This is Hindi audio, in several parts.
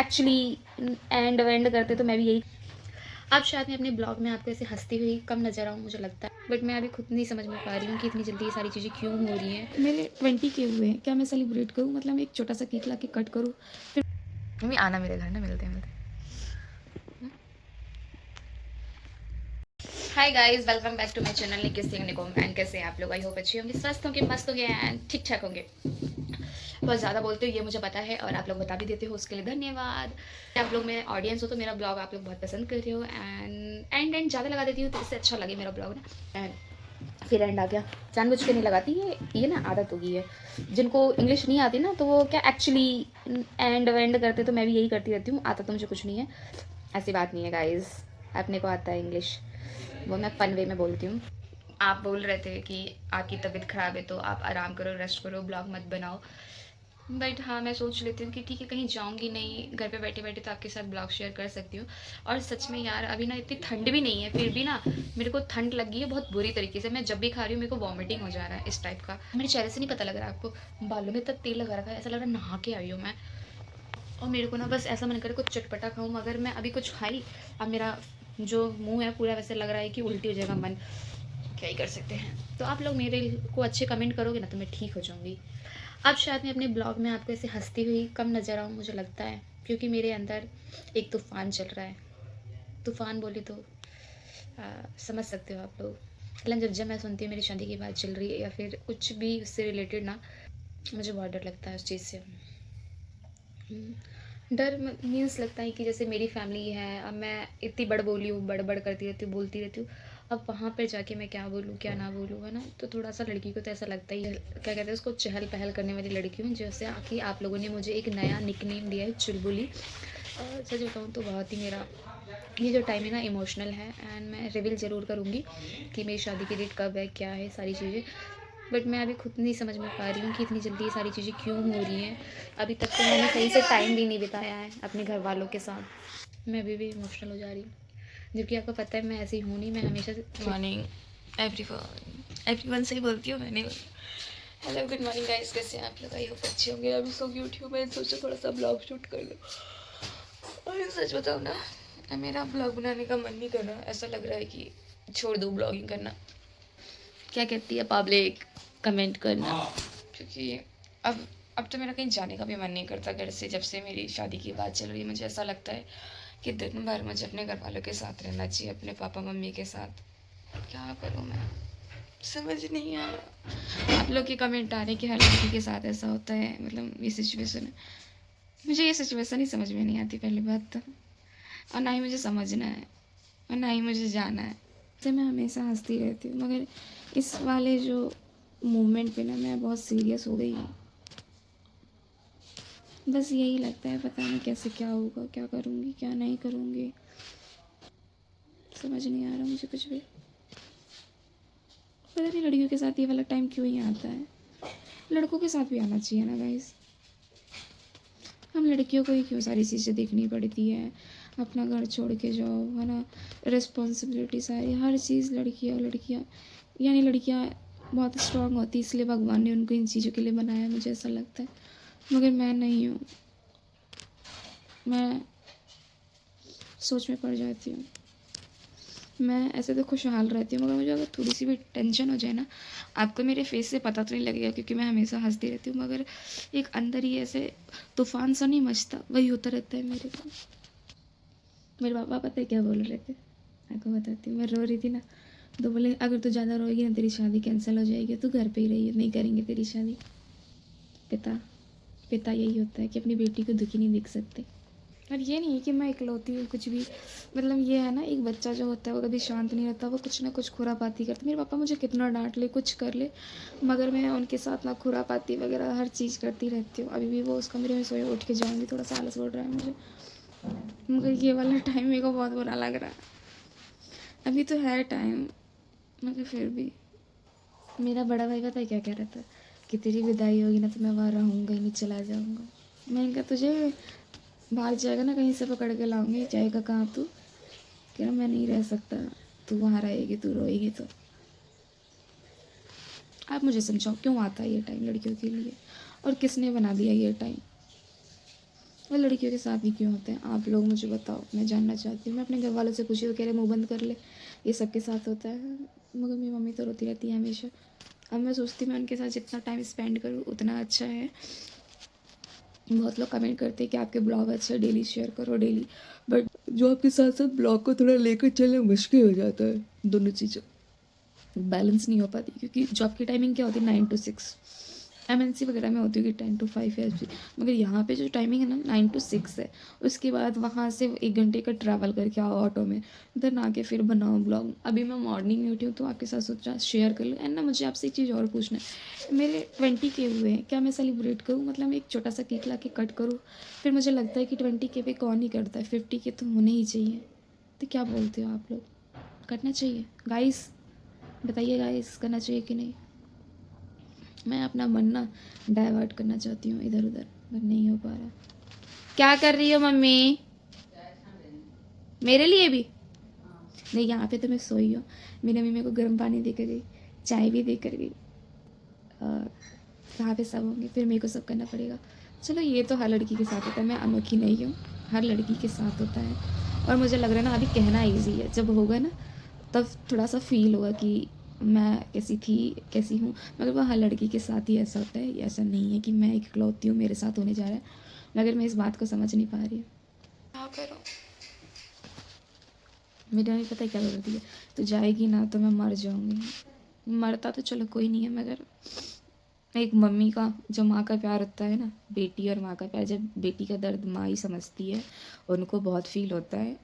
एक्चुअली एंड वेंड करते तो मैं भी यही। अब शायद मैं अपने ब्लॉग में आपको ऐसे हंसती हुई कम नज़र आऊँ मुझे लगता है, बट मैं अभी खुद नहीं समझ में पा रही हूँ कि इतनी जल्दी ये सारी चीज़ें क्यों हो रही हैं। मेरे 20 के हुए हैं, क्या मैं सेलिब्रेट करूँ? मतलब एक छोटा सा केक ला के कट करूँ, फिर मम्मी आना मेरे घर ना, मिलते मिलते। Hi guys, welcome back to my channel Nikki Singh निकोम। एंड कैसे हैं आप लोग? आई होप अच्छे होंगे, स्वस्थ होंगे, मस्त होंगे एंड ठीक ठाक होंगे। बहुत ज़्यादा बोलते हो ये मुझे पता है, और आप लोग बता भी देते हो, उसके लिए धन्यवाद। आप लोग मेरे ऑडियंस हो तो मेरा ब्लॉग आप लोग बहुत पसंद करते हो, एंड ज़्यादा लगा देती हूँ तो इससे अच्छा लगे मेरा ब्लॉग ना। एंड फिर एंड आ गया, जानबूझ के नहीं लगाती, ये ना आदत होगी है। जिनको इंग्लिश नहीं आती ना तो वो क्या एक्चुअली एंड वेंड करते, तो मैं भी यही करती रहती हूँ। आता तो मुझे कुछ नहीं है, ऐसी बात नहीं है गाइज, अपने को आता है इंग्लिश, वो मैं फन वे में बोलती हूँ। आप बोल रहे थे कि आपकी तबीयत ख़राब है तो आप आराम करो, रेस्ट करो, ब्लॉग मत बनाओ। बट हाँ, मैं सोच लेती हूँ कि ठीक है, कहीं जाऊँगी नहीं, घर पे बैठे बैठे तो आपके साथ ब्लॉग शेयर कर सकती हूँ। और सच में यार, अभी ना इतनी ठंड भी नहीं है, फिर भी ना मेरे को ठंड लगी है बहुत बुरी तरीके से। मैं जब भी खा रही हूँ मेरे को वॉमिटिंग हो जा रहा है इस टाइप का। मेरे चेहरे से नहीं पता लग रहा है आपको, बालों में तक तेल लगा रखा है, ऐसा लग रहा है नहा के आई हूँ मैं। और मेरे को ना बस ऐसा मन करे कुछ चटपटा खाऊँ, मगर मैं अभी कुछ खाई, अब मेरा जो मुंह है पूरा वैसे लग रहा है कि उल्टी हो जाएगा मन। क्या ही कर सकते हैं। तो आप लोग मेरे को अच्छे कमेंट करोगे ना तो मैं ठीक हो जाऊँगी। अब शायद मैं अपने ब्लॉग में आपको ऐसे हंसती हुई कम नज़र आऊँ मुझे लगता है, क्योंकि मेरे अंदर एक तूफ़ान चल रहा है। तूफ़ान बोले तो समझ सकते हो आप लोग। मतलब जब जब मैं सुनती हूँ मेरी शादी की बात चल रही है या फिर कुछ भी उससे रिलेटेड ना, मुझे बहुत डर लगता है उस चीज़ से। डर मीन्स लगता है कि जैसे मेरी फैमिली है, अब मैं इतनी बड़ बोली हूँ, बड़ करती रहती हूँ, बोलती रहती हूँ, अब वहाँ पर जाके मैं क्या बोलूँ क्या ना बोलूँ, है ना। तो थोड़ा सा लड़की को तो ऐसा लगता ही है, क्या कहते हैं उसको, चहल पहल करने वाली लड़की हूँ, जैसे आखिर आप लोगों ने मुझे एक नया निकनेम दिया है, चुलबुली। और सच बताऊँ तो बहुत ही मेरा ये जो टाइम है ना इमोशनल है, एंड मैं रिवील ज़रूर करूँगी कि मेरी शादी की डेट कब है, क्या है सारी चीज़ें। बट मैं अभी खुद नहीं समझ में पा रही हूँ कि इतनी जल्दी ये सारी चीज़ें क्यों हो रही हैं। अभी तक तो मैंने सही से टाइम भी नहीं बिताया है अपने घर वालों के साथ। मैं अभी भी इमोशनल हो जा रही हूँ, जबकि आपको पता है मैं ऐसी हूँ नहीं, मैं हमेशा मॉर्निंग एवरीवन से ही बोलती हूँ मैंने। हेलो गुड मॉर्निंग गाइस, कैसे हैं आप लोग? आई होप अच्छे होंगे। अभी सो की उठी हूँ, मैं सोचा थोड़ा सा ब्लॉग शूट कर लूँ। और सच बताऊँ ना, मेरा ब्लॉग बनाने का मन नहीं कर रहा, ऐसा लग रहा है कि छोड़ दूँ ब्लॉगिंग करना। क्या कहती है पब्लिक, कमेंट करना। क्योंकि अब अब तो मेरा कहीं जाने का भी मन नहीं करता घर से। जब से मेरी शादी की बात चल रही है मुझे ऐसा लगता है कि दिन भर मुझे अपने घर वालों के साथ रहना चाहिए, अपने पापा मम्मी के साथ। क्या करूँ मैं, समझ नहीं आ रहा। आप लोग के कमेंट आ रहे कि हर लड़की के साथ ऐसा होता है, मतलब ये सिचुएशन है। मुझे ये सिचुएशन ही समझ में नहीं आती पहली बात तो, और ना ही मुझे समझना है और ना ही मुझे जाना है। तो मैं हमेशा हंसती रहती हूँ, मगर इस वाले जो मोमेंट पे ना मैं बहुत सीरियस हो गई हूँ। बस यही लगता है, पता नहीं कैसे क्या होगा, क्या करूँगी क्या नहीं करूँगी, समझ नहीं आ रहा मुझे कुछ भी। पता नहीं लड़कियों के साथ ये वाला टाइम क्यों ही आता है, लड़कों के साथ भी आना चाहिए ना गाइस। हम लड़कियों को ही क्यों सारी चीज़ें देखनी पड़ती है, अपना घर छोड़ के जाओ, है ना, रिस्पॉन्सिबिलिटी सारी, हर चीज़ लड़कियाँ लड़कियाँ, यानी लड़कियाँ बहुत स्ट्रांग होती, इसलिए भगवान ने उनको इन चीज़ों के लिए बनाया, मुझे ऐसा लगता है। मगर मैं नहीं हूँ, मैं सोच में पड़ जाती हूँ। मैं ऐसे तो खुशहाल रहती हूँ, मगर मुझे अगर थोड़ी सी भी टेंशन हो जाए ना, आपको मेरे फेस से पता तो नहीं लगेगा क्योंकि मैं हमेशा हंसती रहती हूँ, मगर एक अंदर ही ऐसे तूफान सा नहीं मचता, वही होता रहता है मेरे को। मेरे पापा पता है क्या बोल रहे थे, आपको बताती हूँ। मैं रो रही थी ना, तो बोले अगर तू ज़्यादा रोएगी ना तेरी शादी कैंसिल हो जाएगी, तू घर पे ही रही, नहीं करेंगे तेरी शादी। पिता पिता यही होता है कि अपनी बेटी को दुखी नहीं देख सकते। और ये नहीं है कि मैं इकलौती हूँ कुछ भी, मतलब ये है ना, एक बच्चा जो होता है वो कभी शांत नहीं रहता, वो कुछ ना कुछ खुरापाती करता। मेरे पापा मुझे कितना डांट ले, कुछ कर ले, मगर मैं उनके साथ ना खुरापाती वगैरह हर चीज़ करती रहती हूँ। अभी भी वो उस कमरे में सोए, उठ के जाऊँगी, थोड़ा सा आलस बढ़ रहा है मुझे, मगर ये वाला टाइम मेरे को बहुत बुरा लग रहा है। अभी तो है टाइम, मगर फिर भी। मेरा बड़ा भाई पता है क्या कह रहा था कि तेरी विदाई होगी ना तो मैं वहाँ रहूँगा ही नहीं, चला जाऊँगा। मैंने कहा तुझे भाग जाएगा ना कहीं से पकड़ के लाऊंगी, जाएगा कहाँ तू? कह रहा मैं नहीं रह सकता, तू वहाँ रहेगी, तू रोएगी तो। आप मुझे समझाओ क्यों आता है ये टाइम लड़कियों के लिए, और किसने बना दिया ये टाइम? और लड़कियों के साथ भी क्यों होते हैं आप लोग मुझे बताओ, मैं जानना चाहती हूँ। मैं अपने घर वालों से पूछी तो कह रहे मुँह बंद कर ले, ये सबके साथ होता है। मगर मेरी मम्मी तो रोती रहती है हमेशा। अब मैं सोचती हूँ मैं उनके साथ जितना टाइम स्पेंड करूँ उतना अच्छा है। बहुत लोग कमेंट करते हैं कि आपके ब्लॉग अच्छे, डेली शेयर करो डेली, बट जो आपके साथ साथ ब्लॉग को थोड़ा लेकर चलना मुश्किल हो जाता है। दोनों चीज़ें बैलेंस नहीं हो पाती, क्योंकि जॉब की टाइमिंग क्या होती है 9 to 6, एमएनसी वगैरह में होती होगी 10 to 5 है ऐसी। मगर यहाँ पे जो टाइमिंग है ना 9 to 6 है। उसके बाद वहाँ से 1 घंटे का ट्रैवल करके आओ ऑटो में, इधर ना के फिर बनाओ ब्लॉग। अभी मैं मॉर्निंग में उठी हूँ तो आपके साथ सोचा शेयर कर लूँ। एंड ना मुझे आपसे एक चीज़ और पूछना है, मेरे 20K हुए हैं, क्या मैं सेलिब्रेट करूँ? मतलब मैं एक छोटा सा केक ला के कट करूँ? फिर मुझे लगता है कि 20K पे कौन ही करता है, 50K तो होने ही चाहिए। तो क्या बोलते हो आप लोग, करना चाहिए गाइस? बताइए गाइस, करना चाहिए कि नहीं? मैं अपना मन ना डाइवर्ट करना चाहती हूँ इधर उधर, पर नहीं हो पा रहा। क्या कर रही हो मम्मी? मेरे लिए भी? नहीं, यहाँ पे तो मैं सोई हूँ। मेरी मम्मी मेरे को गर्म पानी देकर गई, चाय भी देकर गई। वहाँ पे सब होंगे, फिर मेरे को सब करना पड़ेगा। चलो, ये तो हर लड़की के साथ होता है, मैं अनोखी नहीं हूँ, हर लड़की के साथ होता है। और मुझे लग रहा है ना अभी कहना ईजी है, जब होगा ना तब थोड़ा सा फील होगा कि मैं कैसी थी, कैसी हूँ। मगर वो हर लड़की के साथ ही ऐसा होता है, ऐसा नहीं है कि मैं इकलौती हूँ मेरे साथ होने जा रहा है। मगर मैं इस बात को समझ नहीं पा रही हूँ। क्या करूँ? मेरी मम्मी पता है क्या करती है, तो जाएगी ना तो मैं मर जाऊँगी। मरता तो चलो कोई नहीं है, मगर एक मम्मी का जो माँ का प्यार होता है ना, बेटी और माँ का प्यार, जब बेटी का दर्द माँ ही समझती है, उनको बहुत फील होता है।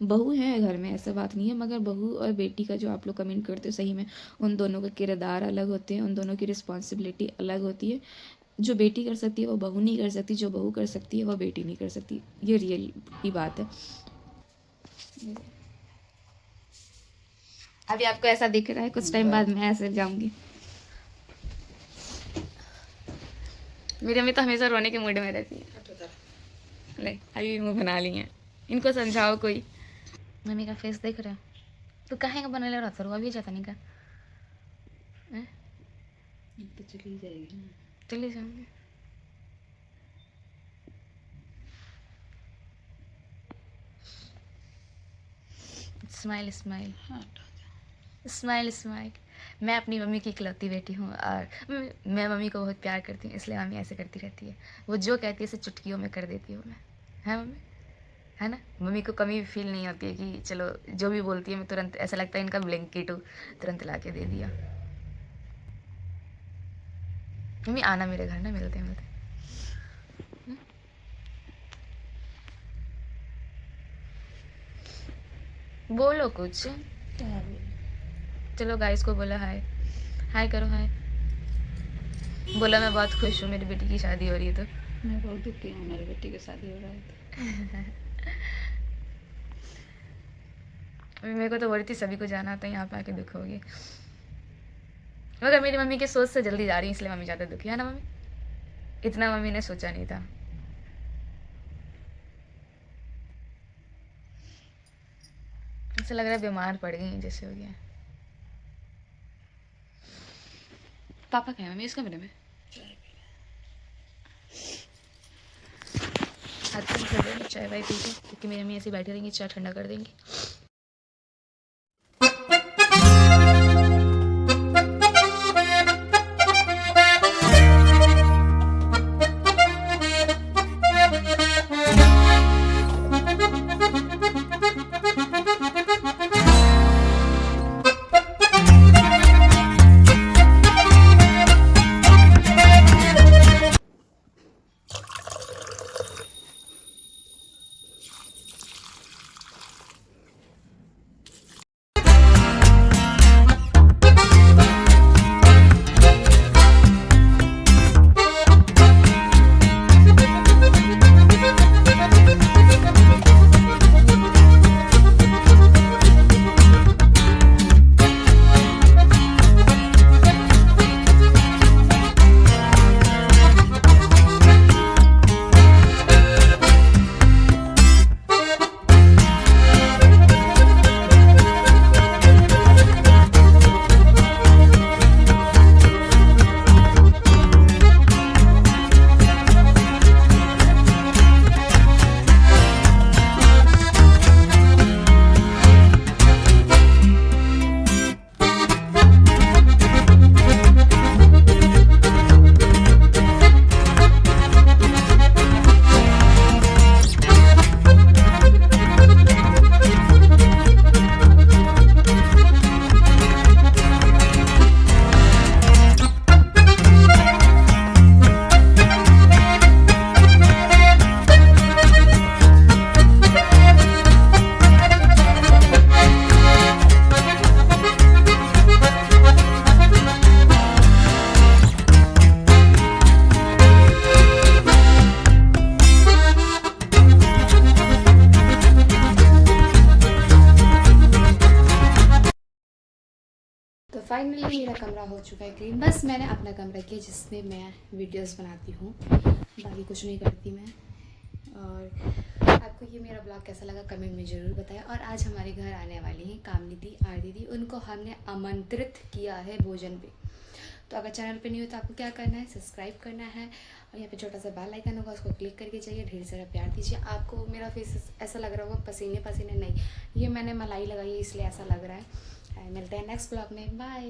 बहू है घर में, ऐसा बात नहीं है, मगर बहू और बेटी का जो आप लोग कमेंट करते हो, सही में उन दोनों का किरदार अलग होते हैं, उन दोनों की रिस्पॉन्सिबिलिटी अलग होती है। जो बेटी कर सकती है वो बहू नहीं कर सकती, जो बहू कर सकती है वो बेटी नहीं कर सकती। ये रियल की बात है। अभी आपको ऐसा दिख रहा है, कुछ टाइम बाद मैं ऐसे जाऊंगी। मेरी मम्मी तो हमेशा रोने के मूड में रहती है। नहीं, अभी मुँह बना ली हैं, इनको समझाओ कोई। मम्मी का फेस देख रहे हो? तो कहाँ का बना ले रहा था, अभी जाता नहीं का? तो चली जाएगी ना, चली जाऊंगी। Smile smile smile smile. मैं अपनी मम्मी की इकलौती बेटी हूँ, और मैं मम्मी को बहुत प्यार करती हूँ, इसलिए मम्मी ऐसे करती रहती है। वो जो कहती है इसे चुटकियों में कर देती हूँ मैं। है मम्मी? है ना? मम्मी को कमी भी फील नहीं होती है कि चलो जो भी बोलती है मैं तुरंत, ऐसा लगता है इनका ब्लैंकेट हो, तुरंत ला के दे दिया। मम्मी आना मेरे घर ना, मिलते मिलते। बोलो कुछ। चलो गाइस को बोलो हाय, हाय करो, हाय बोला। मैं बहुत खुश हूँ, मेरी बेटी की शादी हो रही है। तो मैं बहुत दुखी हूँ, मेरी बेटी की शादी हो रहा है तो मेरे को तो बोली थी सभी को जाना होता है, यहाँ पे आके दुख होगी। मगर मेरी मम्मी की सोच से जल्दी जा रही है, इसलिए मम्मी ज़्यादा दुखी है ना। मम्मी इतना मम्मी ने सोचा नहीं था। ऐसा लग रहा है बीमार पड़ गई जैसे हो गया। पापा क्या है मम्मी इस कमरे में? चाय वाय पी के, क्योंकि मेरी मम्मी ऐसे बैठी रहेंगी, चाय ठंडा कर देंगी। फाइनली मेरा कमरा हो चुका है क्लीन। बस मैंने अपना कमरा किया जिसमें मैं वीडियोस बनाती हूँ, बाकी कुछ नहीं करती मैं। और आपको ये मेरा ब्लॉग कैसा लगा कमेंट में ज़रूर बताएं। और आज हमारे घर आने वाली हैं कामनी दी, आरती दी, उनको हमने आमंत्रित किया है भोजन पे। तो अगर चैनल पे नहीं हो तो आपको क्या करना है, सब्सक्राइब करना है और यहाँ पे छोटा सा बेल आइकन होगा, उसको क्लिक करके जाइए। ढेर सारा प्यार दीजिए। आपको मेरा फेस ऐसा लग रहा होगा पसीने पसीने, नहीं, ये मैंने मलाई लगाई है इसलिए ऐसा लग रहा है। मिलते हैं नेक्स्ट ब्लॉग में, बाय।